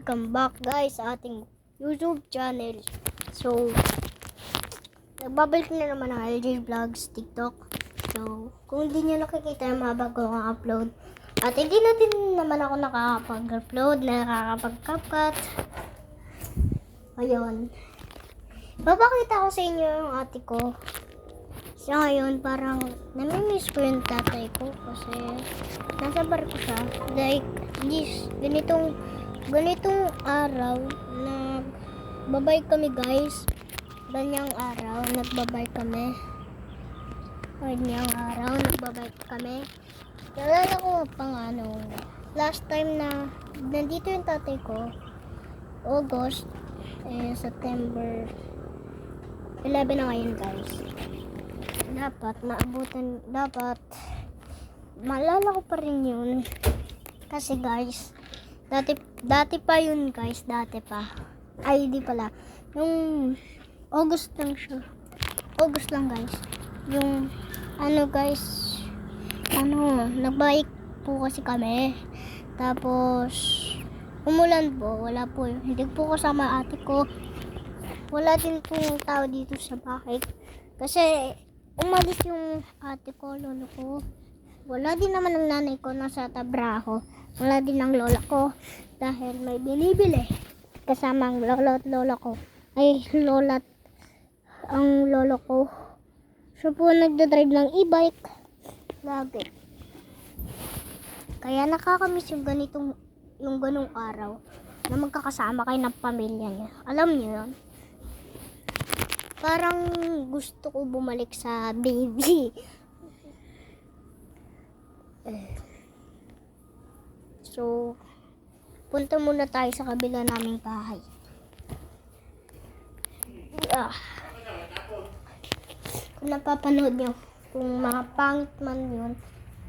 welcome back guys sa ating YouTube channel. So, nagbabalik na naman ang LJ Vlogs TikTok. So, kung hindi nyo nakikita yung mga bago kong upload, at hindi na din naman ako nakakapag-upload, nakakapag-CapCut. Ayun. Papakita ko sa inyo yung ate ko. So, ngayon, parang namimiss ko yung tatay ko kasi nasa barko siya. Like, ganitong araw, nagbabay kami guys. Ganyang araw, nagbabay kami. Ganyang araw, nagbabay kami. Nalala ko pang last time na nandito yung tatay ko, August, September 11 na ngayon guys. Dapat maalala ko pa rin yun. Kasi guys, dati pa yun guys, Ay, di pala. Yung August lang siya. August lang guys. Yung guys, nagbike po kasi kami. Tapos, umulan po. Wala po. Hindi po kasama ate ko. Wala din po tao dito sa bahay. Kasi, umalis yung ate ko, lolo ko. Wala din naman ang nanay ko, nasa trabaho. Wala din ang lola ko. Dahil may binibili. Kasama ang lolo at lola ko. Ay, lola at ang lolo ko. Siya po nagdadrive ng e-bike. Lagi. Kaya nakakamiss yung ganong araw na magkakasama kayo ng pamilya niya. Alam niyo yun? Parang gusto ko bumalik sa baby. So, punta muna tayo sa kabila naming bahay. Kung napapanood nyo, kung mga pangit man yun,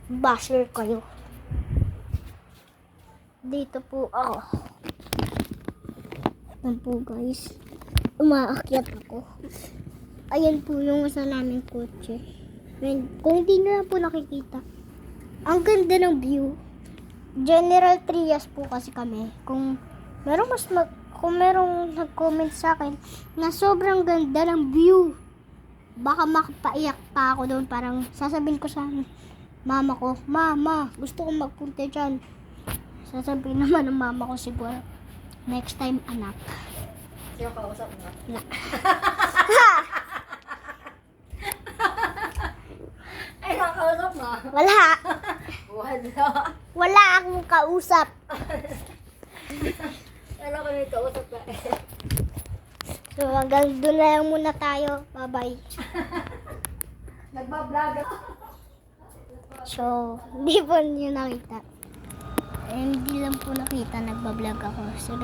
basher kayo. Dito po ako. Ayan po guys. Umaakyat ako. Ayan po yung isa naming kotse. Kung hindi nyo lang po nakikita, ang ganda ng view. General Trias po kasi kami. Kung merong nag-comment sa akin na sobrang ganda ng view, baka makapaiyak pa ako doon. Parang sasabihin ko sa mama ko, Mama, gusto kong magpunta dyan. Sasabihin naman ng mama ko siguro, next time anak. Sino kausap mo? Ay, nakausap mo? Wala. Wala. Wala akong kausap. Alam ko may kausap ka. So hanggang doon na lang muna tayo. Bye-bye. Nagbablog. So, hindi po nyo nakita. Hindi lang po nakita, nagbablog ako. So,